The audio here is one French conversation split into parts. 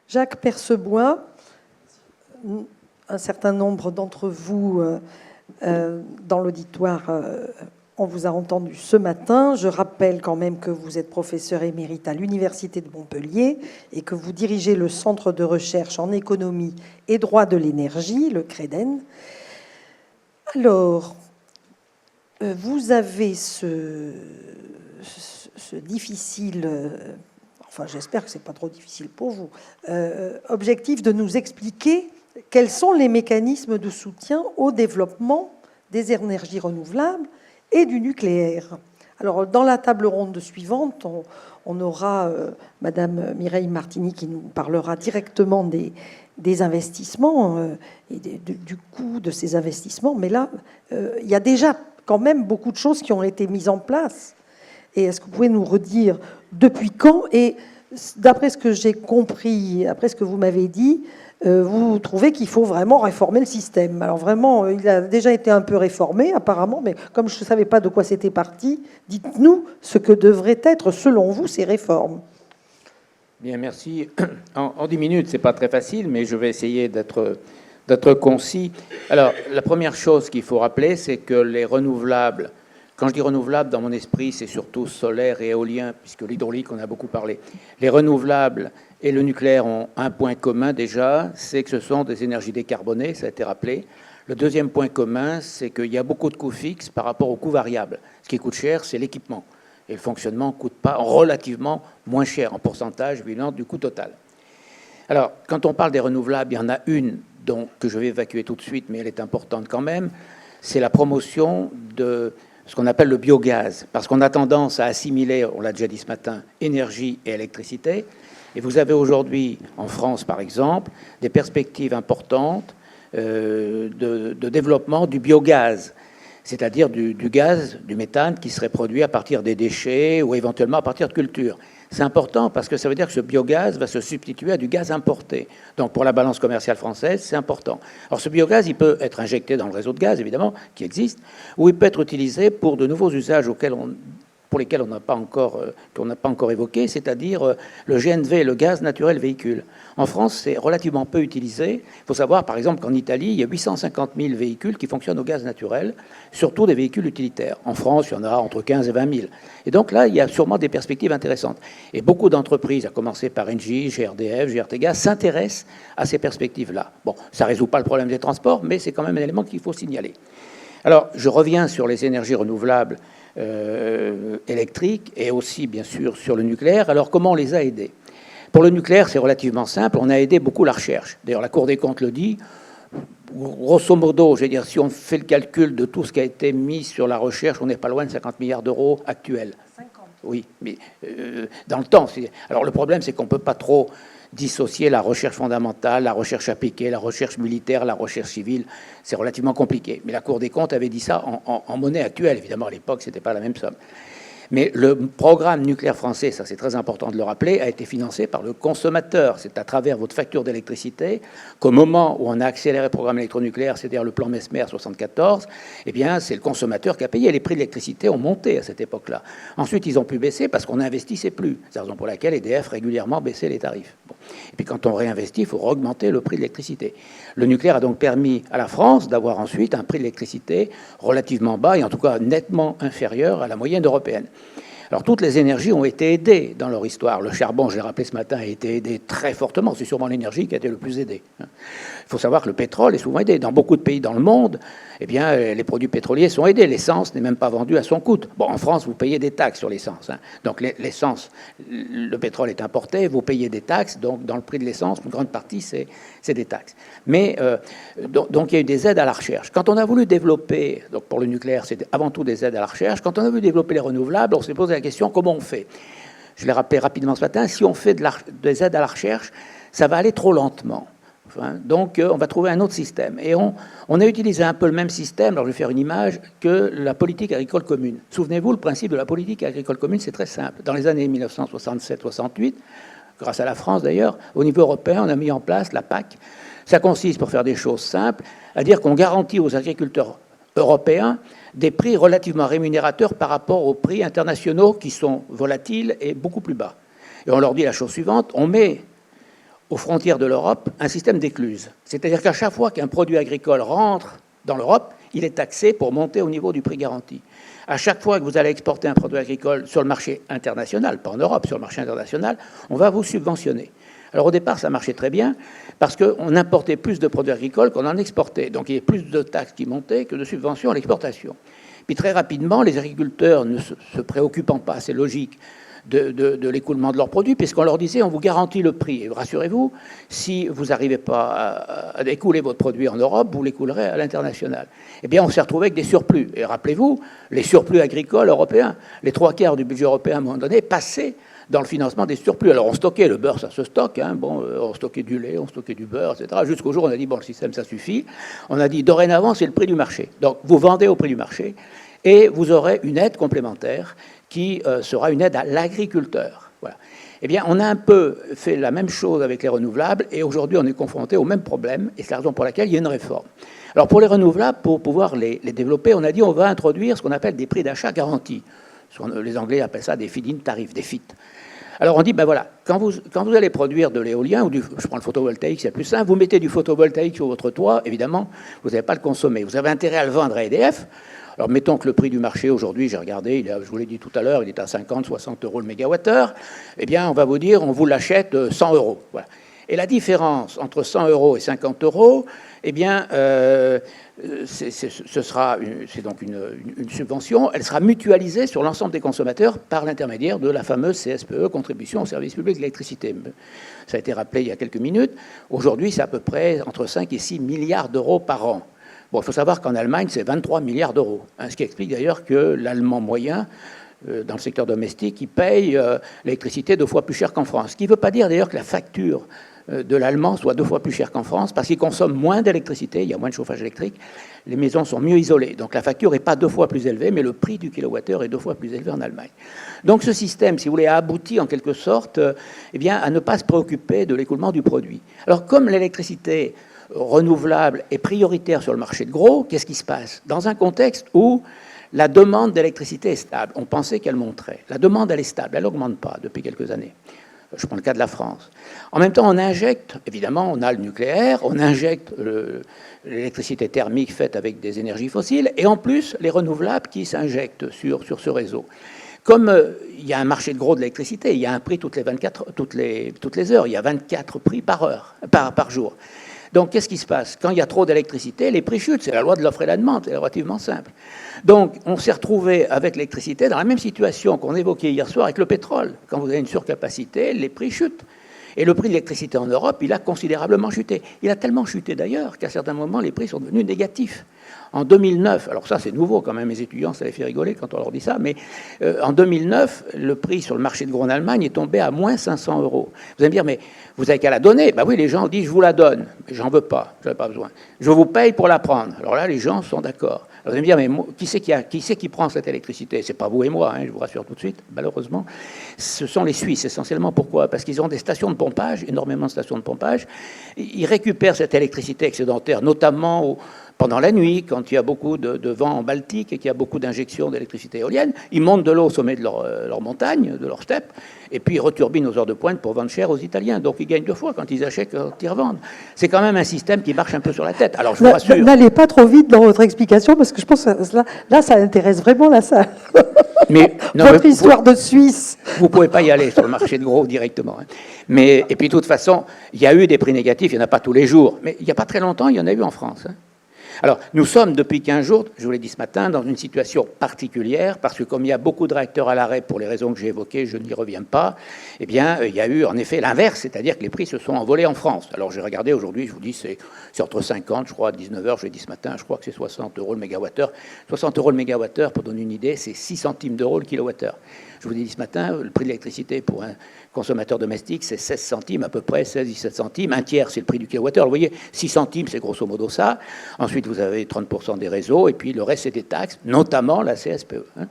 Jacques Percebois, un certain nombre d'entre vous dans l'auditoire, on vous a entendu ce matin. Je rappelle quand même que vous êtes professeur émérite à l'Université de Montpellier et que vous dirigez le Centre de recherche en économie et droit de l'énergie, le CREDEN. Alors, vous avez ce difficile, enfin j'espère que ce n'est pas trop difficile pour vous, objectif de nous expliquer quels sont les mécanismes de soutien au développement des énergies renouvelables et du nucléaire. Alors, dans la table ronde suivante, on aura Madame Mireille Martini qui nous parlera directement des investissements et du coût de ces investissements. Mais là, il y a déjà quand même beaucoup de choses qui ont été mises en place. Et est-ce que vous pouvez nous redire depuis quand? Et d'après ce que j'ai compris, après ce que vous m'avez dit, vous trouvez qu'il faut vraiment réformer le système. Alors vraiment, il a déjà été un peu réformé apparemment, mais comme je ne savais pas de quoi c'était parti, dites-nous ce que devraient être, selon vous, ces réformes. Bien, merci. En 10 minutes, c'est pas très facile, mais je vais essayer d'être concis. Alors, la première chose qu'il faut rappeler, c'est que les renouvelables, quand je dis renouvelables, dans mon esprit, c'est surtout solaire et éolien, puisque l'hydraulique, on a beaucoup parlé. Les renouvelables et le nucléaire ont un point commun déjà, c'est que ce sont des énergies décarbonées, ça a été rappelé. Le deuxième point commun, c'est qu'il y a beaucoup de coûts fixes par rapport aux coûts variables. Ce qui coûte cher, c'est l'équipement. Et le fonctionnement coûte pas relativement moins cher en pourcentage évidemment du coût total. Alors, quand on parle des renouvelables, il y en a une que je vais évacuer tout de suite, mais elle est importante quand même, c'est la promotion de ce qu'on appelle le biogaz, parce qu'on a tendance à assimiler, on l'a déjà dit ce matin, énergie et électricité. Et vous avez aujourd'hui, en France par exemple, des perspectives importantes de développement du biogaz, c'est-à-dire du gaz, du méthane qui serait produit à partir des déchets ou éventuellement à partir de cultures. C'est important parce que ça veut dire que ce biogaz va se substituer à du gaz importé. Donc pour la balance commerciale française, c'est important. Alors ce biogaz, il peut être injecté dans le réseau de gaz, évidemment, qui existe, ou il peut être utilisé pour de nouveaux usages pour lesquels qu'on n'a pas encore évoqué, c'est-à-dire le GNV, le gaz naturel véhicule. En France, c'est relativement peu utilisé. Il faut savoir, par exemple, qu'en Italie, il y a 850 000 véhicules qui fonctionnent au gaz naturel, surtout des véhicules utilitaires. En France, il y en a entre 15 et 20 000. Et donc là, il y a sûrement des perspectives intéressantes. Et beaucoup d'entreprises, à commencer par Engie, GRDF, GRTGaz, s'intéressent à ces perspectives-là. Bon, ça ne résout pas le problème des transports, mais c'est quand même un élément qu'il faut signaler. Alors, je reviens sur les énergies renouvelables électriques et aussi, bien sûr, sur le nucléaire. Alors, comment on les a aidés? Pour le nucléaire, c'est relativement simple. On a aidé beaucoup la recherche. D'ailleurs, la Cour des comptes le dit. Grosso modo, je veux dire, si on fait le calcul de tout ce qui a été mis sur la recherche, on n'est pas loin de 50 milliards d'euros actuels. 50. Oui, mais dans le temps. Alors, le problème, c'est qu'on ne peut pas trop dissocier la recherche fondamentale, la recherche appliquée, la recherche militaire, la recherche civile. C'est relativement compliqué. Mais la Cour des comptes avait dit ça en monnaie actuelle. Évidemment, à l'époque, ce n'était pas la même somme. Mais le programme nucléaire français, ça c'est très important de le rappeler, a été financé par le consommateur. C'est à travers votre facture d'électricité qu'au moment où on a accéléré le programme électronucléaire, c'est-à-dire le plan Mesmer 74, eh bien c'est le consommateur qui a payé. Les prix de l'électricité ont monté à cette époque-là. Ensuite, ils ont pu baisser parce qu'on n'investissait plus. C'est la raison pour laquelle EDF régulièrement baissait les tarifs. Bon. Et puis quand on réinvestit, il faut augmenter le prix de l'électricité. Le nucléaire a donc permis à la France d'avoir ensuite un prix de l'électricité relativement bas et en tout cas nettement inférieur à la moyenne européenne. Alors, toutes les énergies ont été aidées dans leur histoire. Le charbon, je l'ai rappelé ce matin, a été aidé très fortement. C'est sûrement l'énergie qui a été le plus aidée. Il faut savoir que le pétrole est souvent aidé. Dans beaucoup de pays dans le monde, eh bien, les produits pétroliers sont aidés. L'essence n'est même pas vendue à son coût. Bon, en France, vous payez des taxes sur l'essence. Donc, l'essence, le pétrole est importé, vous payez des taxes. Donc, dans le prix de l'essence, une grande partie, c'est des taxes. Mais, donc, il y a eu des aides à la recherche. Quand on a voulu développer, donc pour le nucléaire, c'est avant tout des aides à la recherche. Quand on a voulu développer les renouvelables, on s'est posé la question, comment on fait? Je l'ai rappelé rapidement ce matin, si on fait des aides à la recherche, ça va aller trop lentement. Donc, on va trouver un autre système. Et on a utilisé un peu le même système, alors je vais faire une image, que la politique agricole commune. Souvenez-vous, le principe de la politique agricole commune, c'est très simple. Dans les années 1967-68, grâce à la France d'ailleurs, au niveau européen, on a mis en place la PAC. Ça consiste, pour faire des choses simples, à dire qu'on garantit aux agriculteurs européens des prix relativement rémunérateurs par rapport aux prix internationaux qui sont volatiles et beaucoup plus bas. Et on leur dit la chose suivante, on met aux frontières de l'Europe un système d'écluse. C'est-à-dire qu'à chaque fois qu'un produit agricole rentre dans l'Europe, il est taxé pour monter au niveau du prix garanti. À chaque fois que vous allez exporter un produit agricole sur le marché international, pas en Europe, sur le marché international, on va vous subventionner. Alors au départ, ça marchait très bien parce qu'on importait plus de produits agricoles qu'on en exportait. Donc il y avait plus de taxes qui montaient que de subventions à l'exportation. Puis très rapidement, les agriculteurs ne se préoccupant pas, c'est logique, de l'écoulement de leurs produits, puisqu'on leur disait on vous garantit le prix. Et rassurez-vous, si vous n'arrivez pas à écouler votre produit en Europe, vous l'écoulerez à l'international. Eh bien, on s'est retrouvé avec des surplus. Et rappelez-vous, les surplus agricoles européens, les 3/4 du budget européen à un moment donné passaient dans le financement des surplus. Alors on stockait, le beurre ça se stocke, hein, bon, on stockait du lait, on stockait du beurre, etc. Jusqu'au jour où on a dit bon, le système ça suffit. On a dit dorénavant c'est le prix du marché. Donc vous vendez au prix du marché et vous aurez une aide complémentaire qui sera une aide à l'agriculteur. Voilà. Eh bien, on a un peu fait la même chose avec les renouvelables et aujourd'hui on est confronté au même problème et c'est la raison pour laquelle il y a une réforme. Alors pour les renouvelables, pour pouvoir les développer, on a dit on va introduire ce qu'on appelle des prix d'achat garantis. Les Anglais appellent ça des feed-in tarifs, des FIT. Alors on dit, ben voilà, quand vous allez produire de l'éolien, ou je prends le photovoltaïque, c'est le plus simple, vous mettez du photovoltaïque sur votre toit, évidemment, vous n'allez pas le consommer. Vous avez intérêt à le vendre à EDF. Alors mettons que le prix du marché aujourd'hui, j'ai regardé, je vous l'ai dit tout à l'heure, il est à 50, 60 euros le mégawattheure. Eh bien, on va vous dire, on vous l'achète 100 euros. Voilà. Et la différence entre 100 euros et 50 euros, eh bien, c'est donc une subvention. Elle sera mutualisée sur l'ensemble des consommateurs par l'intermédiaire de la fameuse CSPE, Contribution au service public de l'électricité. Ça a été rappelé il y a quelques minutes. Aujourd'hui, c'est à peu près entre 5 et 6 milliards d'euros par an. Bon, il faut savoir qu'en Allemagne, c'est 23 milliards d'euros. Hein, ce qui explique d'ailleurs que l'Allemand moyen, dans le secteur domestique, il paye l'électricité 2 fois plus cher qu'en France. Ce qui ne veut pas dire d'ailleurs que la facture de l'Allemand soit 2 fois plus chère qu'en France, parce qu'il consomme moins d'électricité, il y a moins de chauffage électrique, les maisons sont mieux isolées. Donc la facture n'est pas 2 fois plus élevée, mais le prix du kilowattheure est 2 fois plus élevé en Allemagne. Donc ce système, si vous voulez, a abouti en quelque sorte eh bien, à ne pas se préoccuper de l'écoulement du produit. Alors comme l'électricité renouvelable est prioritaire sur le marché de gros, qu'est-ce qui se passe? Dans un contexte où la demande d'électricité est stable, on pensait qu'elle monterait. La demande, elle est stable, elle n'augmente pas depuis quelques années. Je prends le cas de la France. En même temps, on injecte, évidemment, on a le nucléaire, on injecte l'électricité thermique faite avec des énergies fossiles, et en plus, les renouvelables qui s'injectent sur ce réseau. Comme il y a un marché de gros de l'électricité, il y a un prix toutes les heures, il y a 24 prix par jour. Donc, qu'est-ce qui se passe? Quand il y a trop d'électricité, les prix chutent. C'est la loi de l'offre et la demande, c'est relativement simple. Donc, on s'est retrouvé avec l'électricité dans la même situation qu'on évoquait hier soir avec le pétrole. Quand vous avez une surcapacité, les prix chutent. Et le prix de l'électricité en Europe, il a considérablement chuté. Il a tellement chuté d'ailleurs qu'à certains moments, les prix sont devenus négatifs. En 2009, alors ça c'est nouveau quand même, mes étudiants, ça les fait rigoler quand on leur dit ça, mais en 2009, le prix sur le marché de gros en Allemagne est tombé à moins 500 euros. Vous allez me dire, mais vous avez qu'à la donner? Ben oui, les gens disent, je vous la donne, mais j'en veux pas, j'en ai pas besoin. Je vous paye pour la prendre. Alors là, les gens sont d'accord. Alors vous allez me dire, mais qui c'est qui prend cette électricité? C'est pas vous et moi, hein, je vous rassure tout de suite, malheureusement. Ce sont les Suisses, essentiellement. Pourquoi? Parce qu'ils ont des stations de pompage, énormément de stations de pompage. Ils récupèrent cette électricité excédentaire, notamment pendant la nuit, quand il y a beaucoup de vent en Baltique et qu'il y a beaucoup d'injections d'électricité éolienne. Ils montent de l'eau au sommet de leur montagne, de leur steppe, et puis ils returbinent aux heures de pointe pour vendre cher aux Italiens. Donc ils gagnent 2 fois quand ils achètent, quand ils revendent. C'est quand même un système qui marche un peu sur la tête. Alors je vous rassure. N'allez pas trop vite dans votre explication, parce que je pense que là ça intéresse vraiment la salle. Mais, non, votre histoire de Suisse. Vous ne pouvez pas y aller sur le marché de gros directement. Hein. Et puis de toute façon, il y a eu des prix négatifs, il n'y en a pas tous les jours. Mais il n'y a pas très longtemps, il y en a eu en France. Hein. Alors, nous sommes depuis 15 jours, je vous l'ai dit ce matin, dans une situation particulière, parce que comme il y a beaucoup de réacteurs à l'arrêt pour les raisons que j'ai évoquées, je n'y reviens pas, eh bien, il y a eu en effet l'inverse, c'est-à-dire que les prix se sont envolés en France. Alors, j'ai regardé aujourd'hui, je vous dis, c'est entre 50, je crois, à 19h, je l'ai dit ce matin, je crois que c'est 60 euros le mégawattheure. 60 euros le mégawattheure, pour donner une idée, c'est 6 centimes d'euros le kilowattheure. Je vous l'ai dit ce matin, le prix de l'électricité pour un consommateur domestique, c'est 16 centimes, à peu près 16-17 centimes. Un tiers, c'est le prix du kilowattheure. Vous voyez, 6 centimes, c'est grosso modo ça. Ensuite, vous avez 30% des réseaux, et puis le reste, c'est des taxes, notamment la CSPE. Hein.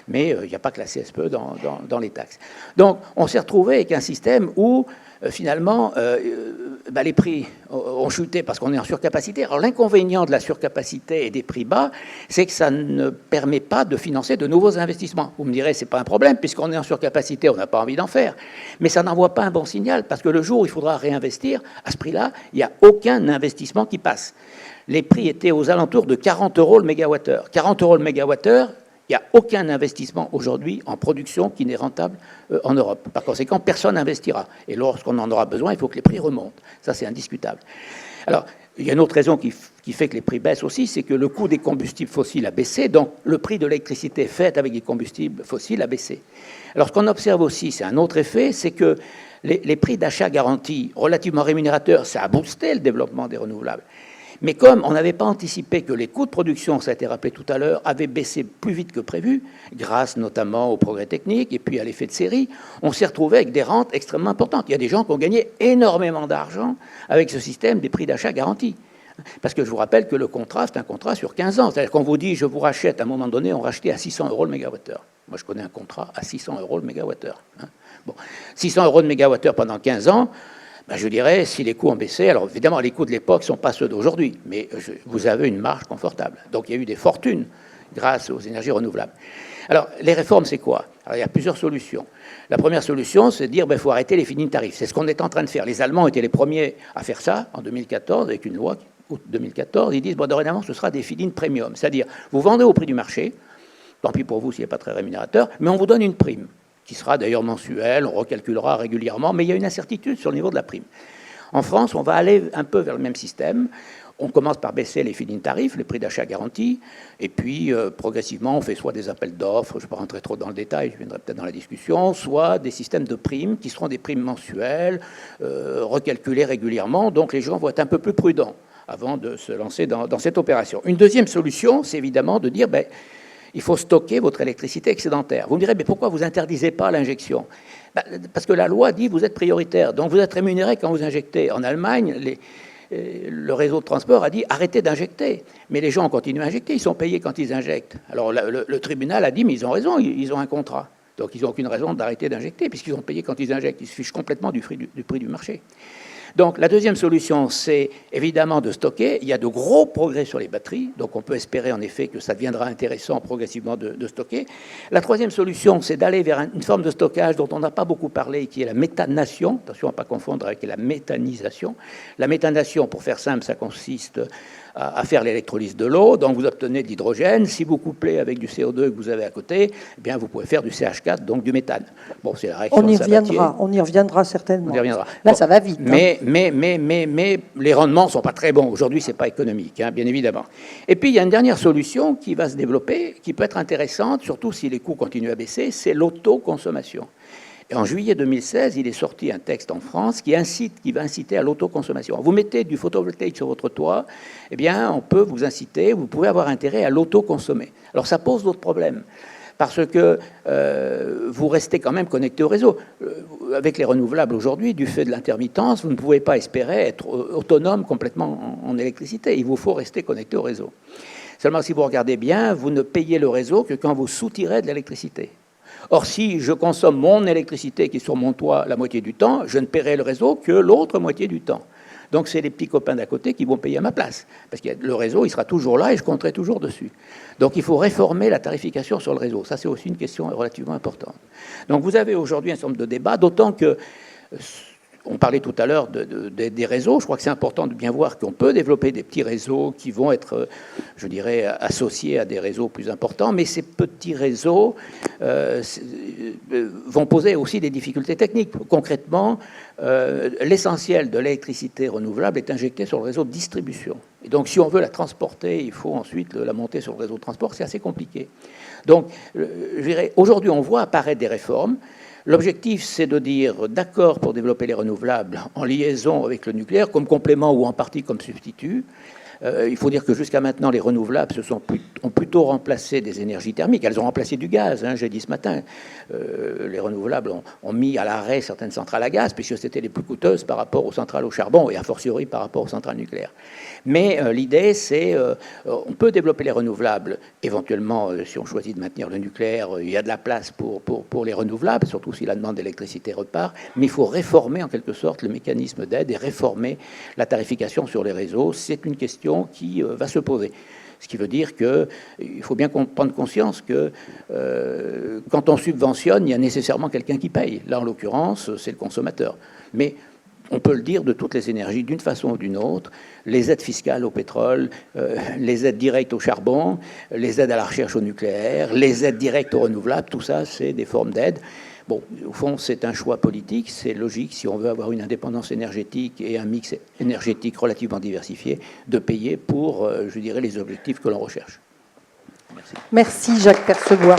Mais il n'y a pas que la CSPE dans les taxes. Donc, on s'est retrouvé avec un système où finalement, les prix ont chuté parce qu'on est en surcapacité. Alors l'inconvénient de la surcapacité et des prix bas, c'est que ça ne permet pas de financer de nouveaux investissements. Vous me direz, c'est pas un problème, puisqu'on est en surcapacité, on n'a pas envie d'en faire. Mais ça n'envoie pas un bon signal, parce que le jour où il faudra réinvestir, à ce prix-là, il n'y a aucun investissement qui passe. Les prix étaient aux alentours de 40 € le mégawattheure. 40 € le mégawattheure, il n'y a aucun investissement aujourd'hui en production qui n'est rentable en Europe. Par conséquent, personne n'investira. Et lorsqu'on en aura besoin, il faut que les prix remontent. Ça, c'est indiscutable. Alors, il y a une autre raison qui fait que les prix baissent aussi, c'est que le coût des combustibles fossiles a baissé, donc le prix de l'électricité faite avec des combustibles fossiles a baissé. Alors, ce qu'on observe aussi, c'est un autre effet, c'est que les prix d'achat garantis relativement rémunérateurs, ça a boosté le développement des renouvelables. Mais comme on n'avait pas anticipé que les coûts de production, ça a été rappelé tout à l'heure, avaient baissé plus vite que prévu, grâce notamment au progrès technique et puis à l'effet de série, on s'est retrouvé avec des rentes extrêmement importantes. Il y a des gens qui ont gagné énormément d'argent avec ce système des prix d'achat garantis. Parce que je vous rappelle que le contrat, c'est un contrat sur 15 ans. C'est-à-dire qu'on vous dit, je vous rachète, à un moment donné, on rachetait à 600 € le mégawattheure. Moi, je connais un contrat à 600 € le mégawattheure. Bon, 600 € de mégawattheure pendant 15 ans, je dirais, si les coûts ont baissé, alors évidemment, les coûts de l'époque ne sont pas ceux d'aujourd'hui, mais vous avez une marge confortable. Donc, il y a eu des fortunes grâce aux énergies renouvelables. Alors, les réformes, c'est quoi? Alors, il y a plusieurs solutions. La première solution, c'est de dire qu'il faut arrêter les feed-in tarifs. C'est ce qu'on est en train de faire. Les Allemands étaient les premiers à faire ça en 2014, avec une loi, août 2014. Ils disent, dorénavant, ce sera des feed-in premium. C'est-à-dire, vous vendez au prix du marché, tant pis pour vous s'il n'est pas très rémunérateur, mais on vous donne une prime, qui sera d'ailleurs mensuelle, on recalculera régulièrement, mais il y a une incertitude sur le niveau de la prime. En France, on va aller un peu vers le même système. On commence par baisser les feed-in tarifs, les prix d'achat garantis, et puis progressivement, on fait soit des appels d'offres, je ne vais pas rentrer trop dans le détail, je viendrai peut-être dans la discussion, soit des systèmes de primes qui seront des primes mensuelles, recalculées régulièrement, donc les gens vont être un peu plus prudents avant de se lancer dans cette opération. Une deuxième solution, c'est évidemment de dire, il faut stocker votre électricité excédentaire. Vous me direz, mais pourquoi vous n'interdisez pas l'injection? Parce que la loi dit que vous êtes prioritaire, donc vous êtes rémunéré quand vous injectez. En Allemagne, le réseau de transport a dit arrêtez d'injecter. Mais les gens continuent à injecter, ils sont payés quand ils injectent. Alors le tribunal a dit, mais ils ont raison, ils ont un contrat. Donc ils n'ont aucune raison d'arrêter d'injecter, puisqu'ils sont payés quand ils injectent. Ils se fichent complètement du prix du marché. Donc la deuxième solution, c'est évidemment de stocker. Il y a de gros progrès sur les batteries, donc on peut espérer en effet que ça deviendra intéressant progressivement de stocker. La troisième solution, c'est d'aller vers une forme de stockage dont on n'a pas beaucoup parlé, qui est la méthanation. Attention à ne pas confondre avec la méthanisation. La méthanation, pour faire simple, ça consiste à faire l'électrolyse de l'eau, donc vous obtenez de l'hydrogène. Si vous couplez avec du CO2 que vous avez à côté, eh bien vous pouvez faire du CH4, donc du méthane. Bon, c'est la réaction de Sabatier. On y reviendra certainement. On y reviendra. Là, ça va vite. Mais les rendements ne sont pas très bons. Aujourd'hui, ce n'est pas économique, bien évidemment. Et puis, il y a une dernière solution qui va se développer, qui peut être intéressante, surtout si les coûts continuent à baisser, c'est l'autoconsommation. Et en juillet 2016, il est sorti un texte en France qui va inciter à l'autoconsommation. Vous mettez du photovoltaïque sur votre toit, eh bien, on peut vous inciter, vous pouvez avoir intérêt à l'autoconsommer. Alors, ça pose d'autres problèmes, parce que vous restez quand même connecté au réseau. Avec les renouvelables aujourd'hui, du fait de l'intermittence, vous ne pouvez pas espérer être autonome complètement en électricité. Il vous faut rester connecté au réseau. Seulement, si vous regardez bien, vous ne payez le réseau que quand vous soutirez de l'électricité. Or, si je consomme mon électricité qui est sur mon toit la moitié du temps, je ne paierai le réseau que l'autre moitié du temps. Donc, c'est les petits copains d'à côté qui vont payer à ma place. Parce que le réseau, il sera toujours là et je compterai toujours dessus. Donc, il faut réformer la tarification sur le réseau. Ça, c'est aussi une question relativement importante. Donc, vous avez aujourd'hui un certain nombre de débats, d'autant que... On parlait tout à l'heure des réseaux. Je crois que c'est important de bien voir qu'on peut développer des petits réseaux qui vont être, je dirais, associés à des réseaux plus importants. Mais ces petits réseaux vont poser aussi des difficultés techniques. Concrètement, l'essentiel de l'électricité renouvelable est injecté sur le réseau de distribution. Et donc, si on veut la transporter, il faut ensuite la monter sur le réseau de transport. C'est assez compliqué. Donc, je dirais, aujourd'hui, on voit apparaître des réformes. L'objectif, c'est de dire d'accord pour développer les renouvelables en liaison avec le nucléaire, comme complément ou en partie comme substitut. Il faut dire que jusqu'à maintenant, les renouvelables ont plutôt remplacé des énergies thermiques. Elles ont remplacé du gaz, hein, j'ai dit ce matin. Les renouvelables ont mis à l'arrêt certaines centrales à gaz, puisque c'était les plus coûteuses par rapport aux centrales au charbon, et a fortiori par rapport aux centrales nucléaires. Mais l'idée, c'est on peut développer les renouvelables, éventuellement, si on choisit de maintenir le nucléaire, il y a de la place pour les renouvelables, surtout si la demande d'électricité repart, mais il faut réformer en quelque sorte le mécanisme d'aide et réformer la tarification sur les réseaux. C'est une question qui va se poser. Ce qui veut dire qu'il faut bien prendre conscience que quand on subventionne, il y a nécessairement quelqu'un qui paye. Là, en l'occurrence, c'est le consommateur. Mais on peut le dire de toutes les énergies, d'une façon ou d'une autre, les aides fiscales au pétrole, les aides directes au charbon, les aides à la recherche au nucléaire, les aides directes aux renouvelables, tout ça, c'est des formes d'aide. Bon, au fond, c'est un choix politique, c'est logique, si on veut avoir une indépendance énergétique et un mix énergétique relativement diversifié, de payer pour, je dirais, les objectifs que l'on recherche. Merci Jacques Percebois.